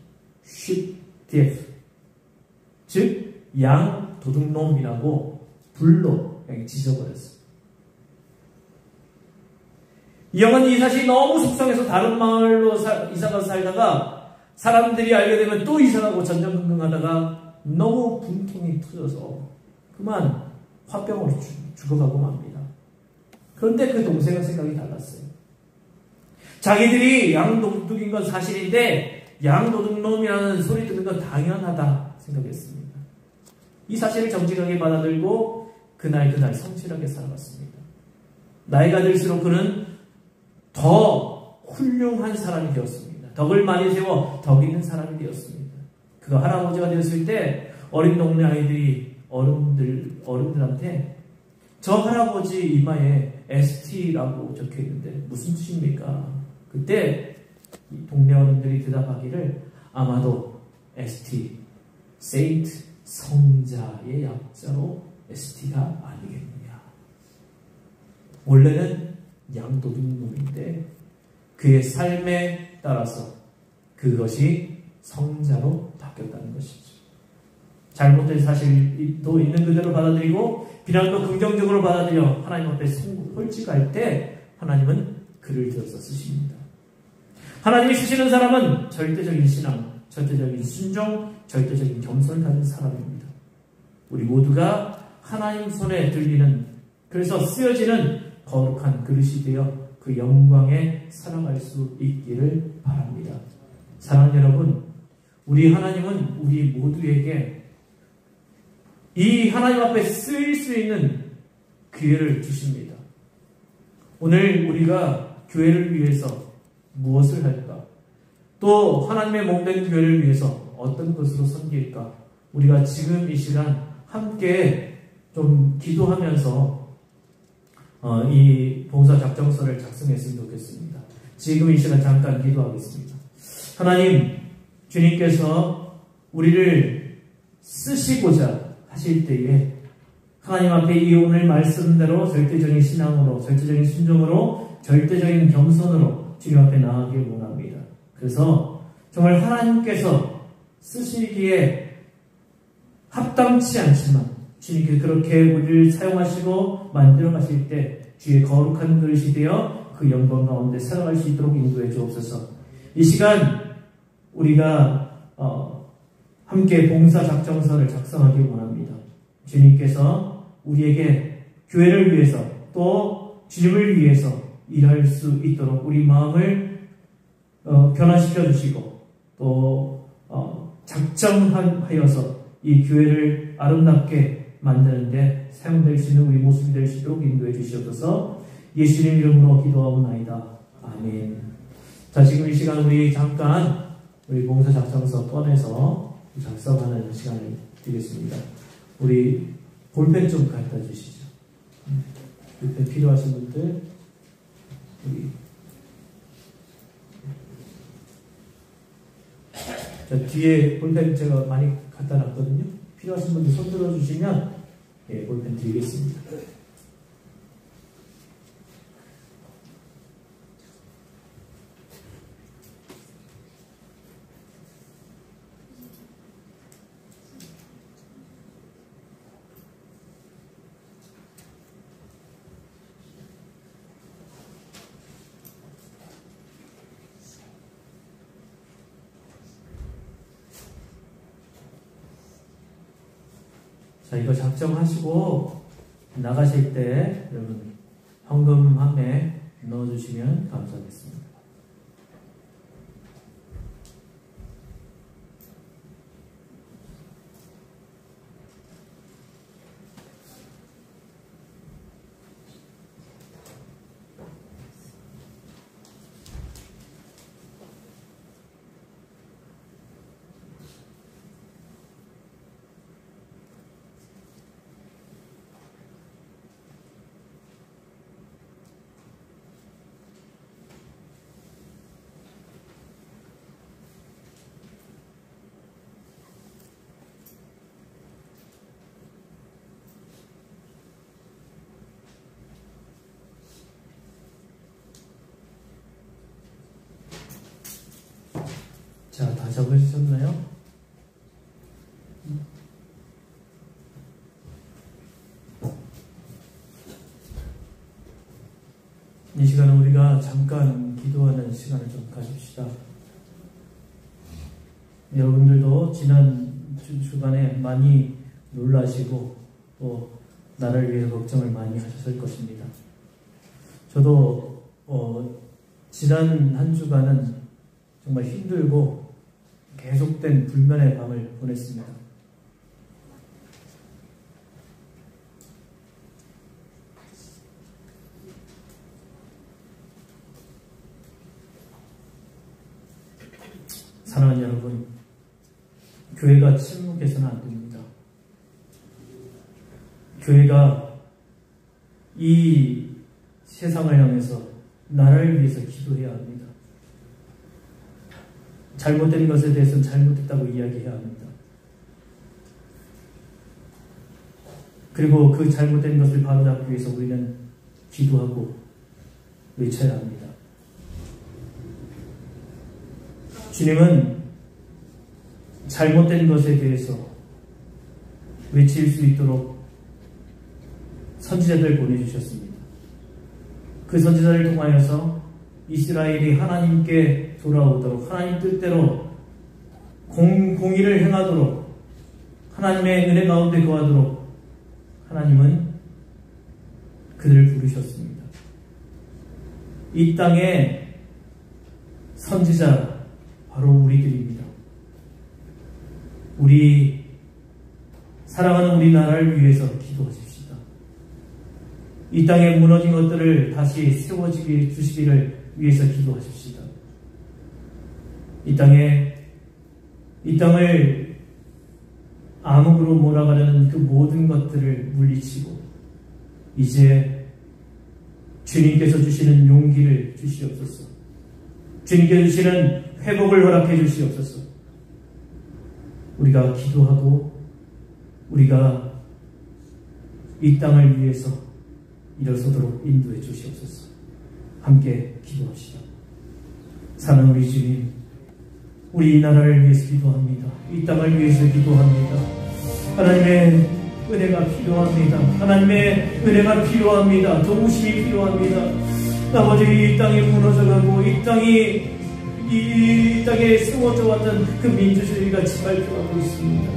sheep thief, 즉 양 도둑놈이라고 불로 그냥 지져버렸어요. 이 형은 이 사실이 너무 속상해서 다른 마을로 이사가서 살다가 사람들이 알게 되면 또 이사가고 전전긍긍하다가 너무 분통이 터져서 그만 화병으로 죽어가고 맙니다. 그런데 그 동생은 생각이 달랐어요. 자기들이 양도둑인 건 사실인데 양도둑놈이라는 소리 듣는 건 당연하다 생각했습니다. 이 사실을 정직하게 받아들고 그날 성실하게 살아갔습니다. 나이가 들수록 그는 더 훌륭한 사람이 되었습니다. 덕을 많이 세워 덕 있는 사람이 되었습니다. 그가 할아버지가 되었을 때 어린 동네 아이들이 어른들한테 저 할아버지 이마에 ST라고 적혀 있는데 무슨 뜻입니까? 그때 동네 어른들이 대답하기를 아마도 ST, Saint, 성자의 약자로 ST가 아니겠느냐. 원래는 양도둑놈인데 그의 삶에 따라서 그것이 성자로 바뀌었다는 것이죠. 잘못된 사실도 있는 그대로 받아들이고 비난도 긍정적으로 받아들여 하나님 앞에 솔직할 때 하나님은 그를 들어서 쓰십니다. 하나님이 쓰시는 사람은 절대적인 신앙, 절대적인 순종, 절대적인 겸손을 가진 사람입니다. 우리 모두가 하나님 손에 들리는 그래서 쓰여지는 거룩한 그릇이 되어 그 영광에 살아갈 수 있기를 바랍니다. 사랑하는 여러분, 우리 하나님은 우리 모두에게 이 하나님 앞에 쓰일 수 있는 기회를 주십니다. 오늘 우리가 교회를 위해서 무엇을 할까? 또 하나님의 몸된 교회를 위해서 어떤 것으로 섬길까? 우리가 지금 이 시간 함께 좀 기도하면서 이 봉사 작정서를 작성했으면 좋겠습니다. 지금 이 시간 잠깐 기도하겠습니다. 하나님, 주님께서 우리를 쓰시고자 하실 때에 하나님 앞에 이 오늘 말씀대로 절대적인 신앙으로, 절대적인 순종으로, 절대적인 겸손으로 주님 앞에 나아가길 원합니다. 그래서 정말 하나님께서 쓰시기에 합당치 않지만 주님께서 그렇게 우리를 사용하시고 만들어 가실 때 주의 거룩한 그릇이 되어 그 영광 가운데 살아갈 수 있도록 인도해 주옵소서. 이 시간 우리가 함께 봉사작정서를 작성하기 원합니다. 주님께서 우리에게 교회를 위해서 또 주님을 위해서 일할 수 있도록 우리 마음을 변화시켜 주시고 또 작정하여서 이 교회를 아름답게 만드는데 사용될 수 있는 우리 모습이 될 수 있도록 인도해 주시옵소서. 예수님 이름으로 기도하옵나이다. 아멘. 자, 지금 이 시간 우리 잠깐 우리 봉사작정서 꺼내서 작성하는 시간을 드리겠습니다. 우리 볼펜 좀 갖다 주시죠. 볼펜 필요하신 분들 우리 자, 뒤에 볼펜 제가 많이 갖다 놨거든요. 필요하신 분들 손 들어주시면 예, 볼펜 드리겠습니다. 자, 이거 작정하시고 나가실 때 여러분 헌금함에 넣어주시면 감사하겠습니다. 적으셨나요? 이 시간은 우리가 잠깐 기도하는 시간을 좀 가집시다. 여러분들도 지난 주간에 많이 놀라시고 또 나를 위해 걱정을 많이 하셨을 것입니다. 저도 지난 한 주간은 정말 힘들고 계속된 불면의 밤을 보냈습니다. 사랑하는 여러분, 교회가 침묵해서는 안 됩니다. 교회가 이 세상을 향해서 나라를 위해서 기도해야 합니다. 잘못된 것에 대해서는 잘못됐다고 이야기해야 합니다. 그리고 그 잘못된 것을 바로잡기 위해서 우리는 기도하고 외쳐야 합니다. 주님은 잘못된 것에 대해서 외칠 수 있도록 선지자들을 보내주셨습니다. 그 선지자를 통하여서 이스라엘이 하나님께 돌아오도록, 하나님 뜻대로 공의를 행하도록, 하나님의 은혜 가운데 거하도록 하나님은 그들을 부르셨습니다. 이 땅에 선지자 바로 우리들입니다. 우리 사랑하는 우리나라를 위해서 기도하십시다. 이 땅에 무너진 것들을 다시 세워주시기를 위해서 기도하십시다. 이 땅을 암흑으로 몰아가려는 그 모든 것들을 물리치고 이제 주님께서 주시는 용기를 주시옵소서. 주님께서 주시는 회복을 허락해 주시옵소서. 우리가 기도하고 우리가 이 땅을 위해서 일어서도록 인도해 주시옵소서. 함께 기도합시다. 사랑하는 우리 주님, 우리 이 나라를 위해서 기도합니다. 이 땅을 위해서 기도합니다. 하나님의 은혜가 필요합니다. 하나님의 은혜가 필요합니다. 도우심이 필요합니다. 아버지, 이 땅이 무너져가고 이 땅에 세워져 왔던 그 민주주의가 짓밟혀가고 있습니다.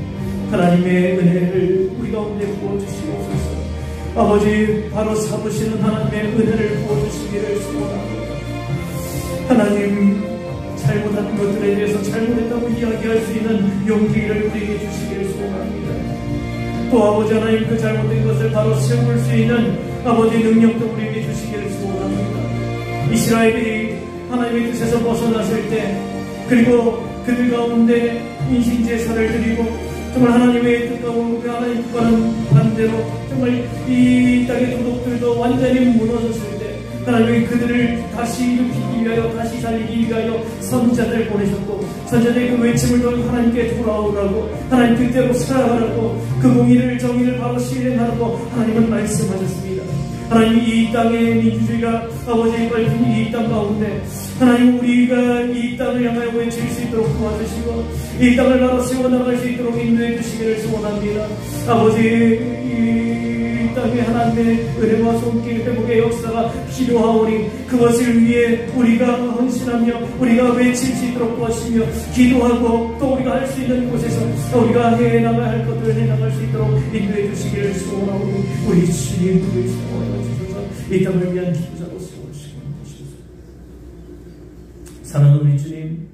하나님의 은혜를 우리 가운데 부어주시옵소서. 아버지, 바로 삼으시는 하나님의 은혜를 부어주시기를 소원합니다. 하나님, 잘못한 것들에 대해서 잘못했다고 이야기할 수 있는 용기를 우리에게 주시기를 소원합니다. 또 아버지 하나님, 그 잘못된 것을 바로 세울 수 있는 아버지 능력도 우리에게 주시기를 소원합니다. 이스라엘이 하나님의 뜻에서 벗어났을 때, 그리고 그들 가운데 인신제사를 드리고 정말 하나님의 뜻과 하나님 뜻과는 반대로 정말 이 땅의 도덕들도 완전히 무너졌을 때 하나님이 그들을 다시 일으키기 위하여, 다시 살리기 위하여 선지자들을 보내셨고, 선지자들의 그 외침을 통해 하나님께 돌아오라고, 하나님 뜻대로 살아가라고, 그 공의를, 정의를 바로 실행하라고 하나님은 말씀하셨습니다. 하나님, 이 땅의 민주주의가 아버지 밟힌 이 땅 가운데 하나님, 우리가 이 땅을 향하여 외칠 수 있도록 도와주시고 이 땅을 바로 세워나갈 수 있도록 인도해 주시기를 소원합니다. 아버지, 이 땅에 하나님의 은혜와 손길 회복의 역사가 필요하오니 그것을 위해 우리가 헌신하며 우리가 외칠 수 있도록 도와주시며 기도하고 또 우리가 할 수 있는 곳에서 우리가 해나가야 할 것들을 해나갈 수 있도록 인도해 주시기를 소원하오니 우리 주님 우리 소원하여 주셔서 이 땅을 위한 기도자로 세워주시고 주시옵소서. 사랑하는 우리 주님,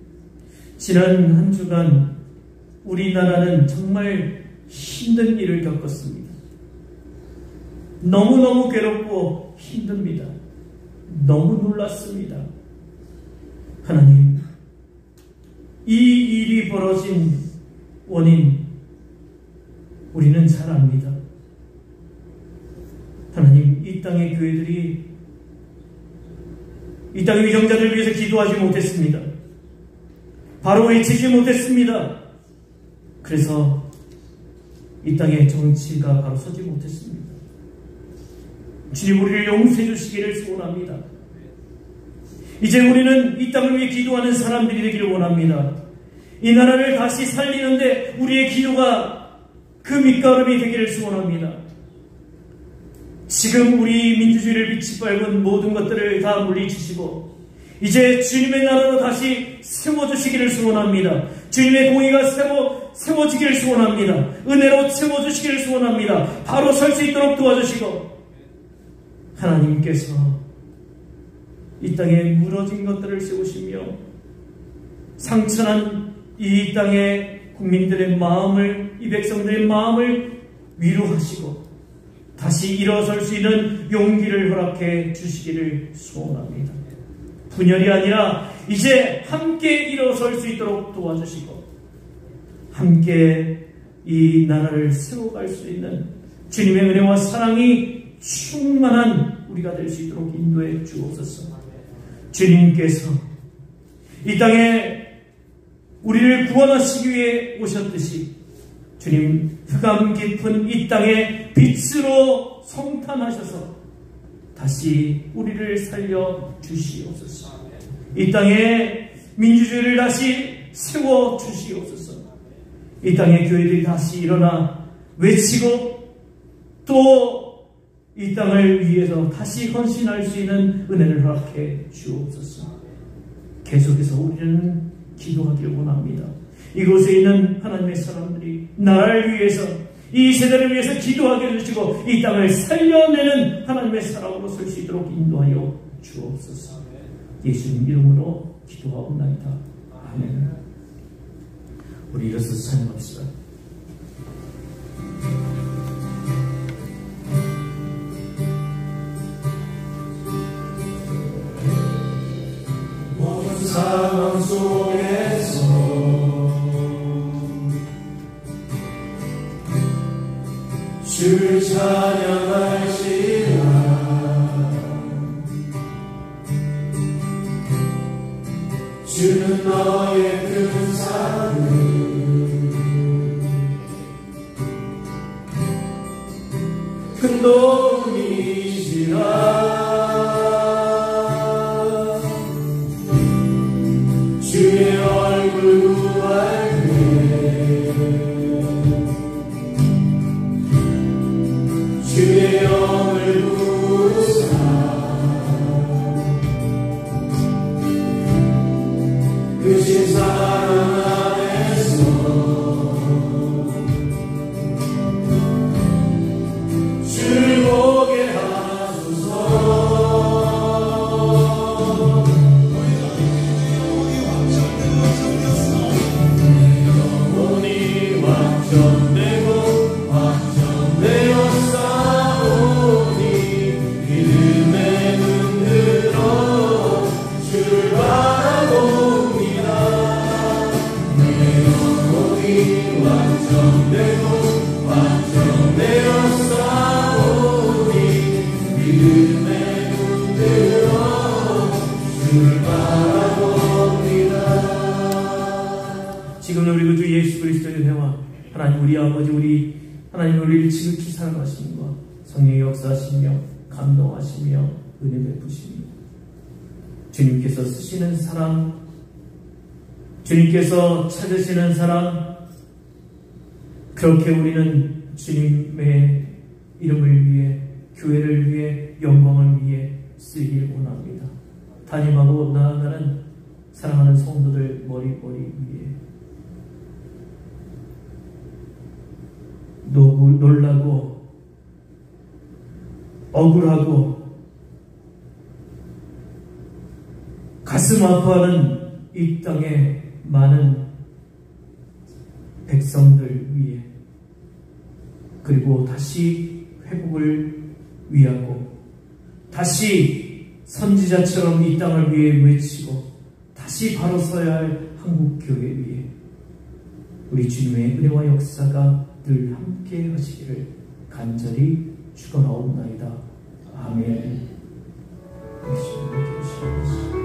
지난 한 주간 우리나라는 정말 힘든 일을 겪었습니다. 너무너무 괴롭고 힘듭니다. 너무 놀랐습니다. 하나님, 이 일이 벌어진 원인 우리는 잘 압니다. 하나님, 이 땅의 교회들이 이 땅의 위정자들을 위해서 기도하지 못했습니다. 바로 외치지 못했습니다. 그래서 이 땅의 정치가 바로 서지 못했습니다. 주님, 우리를 용서해 주시기를 소원합니다. 이제 우리는 이 땅을 위해 기도하는 사람들이 되기를 원합니다. 이 나라를 다시 살리는데 우리의 기도가 그 밑거름이 되기를 소원합니다. 지금 우리 민주주의를 빛이 밟은 모든 것들을 다 물리치시고 이제 주님의 나라로 다시 세워주시기를 소원합니다. 주님의 공의가 세워지기를 소원합니다. 은혜로 채워주시기를 소원합니다. 바로 설 수 있도록 도와주시고 하나님께서 이 땅에 무너진 것들을 세우시며 상처난 이 땅의 국민들의 마음을, 이 백성들의 마음을 위로하시고 다시 일어설 수 있는 용기를 허락해 주시기를 소원합니다. 분열이 아니라 이제 함께 일어설 수 있도록 도와주시고 함께 이 나라를 세워갈 수 있는 주님의 은혜와 사랑이 충만한 우리가 될 수 있도록 인도해 주옵소서. 주님께서 이 땅에 우리를 구원하시기 위해 오셨듯이 주님 흑암 깊은 이 땅에 빛으로 성탄하셔서 다시 우리를 살려 주시옵소서. 이 땅에 민주주의를 다시 세워 주시옵소서. 이 땅의 교회들이 다시 일어나 외치고 또 이 땅을 위해서 다시 헌신할 수 있는 은혜를 허락해 주옵소서. 계속해서 우리는 기도하기를 원합니다. 이곳에 있는 하나님의 사람들이 나라를 위해서 이 세대를 위해서 기도하게 해주시고 이 땅을 살려내는 하나님의 사람으로 설 수 있도록 인도하여 주옵소서. 예수님 이름으로 기도하옵나이다. 아멘. 우리 일어서 찬양합시다. 상황 속에서 주를 찬양할지라. 주는 너의 큰 사랑을 큰 도움이시라. 주의 얼굴 구할 때 주의 영을 부으사 크신 사랑 안에서 주를 보게 하소서. 지금 우리 구주 예수 그리스도의 은혜와 하나님 우리 아버지 우리 하나님 우리를 지극히 사랑하심과 성령의 역사하시며 감동하시며 은혜 베푸시며 주님께서 쓰시는 사랑, 주님께서 찾으시는 사랑, 그렇게 우리는 주님의 이름을 위해, 교회를 위해, 영광을 위해 쓰기를 원합니다. 담임하고 나아가는 사랑하는 성도들 머리머리 위에 놀라고 억울하고 가슴 아파하는 이 땅의 많은 백성들 위해 그리고 다시 회복을 위하고 다시 선지자처럼 이 땅을 위해 외치고 다시 바로 서야 할 한국교회 위해 우리 주님의 은혜와 역사가 늘 함께 하시기를 간절히 축원하옵나이다. 아멘. 예수님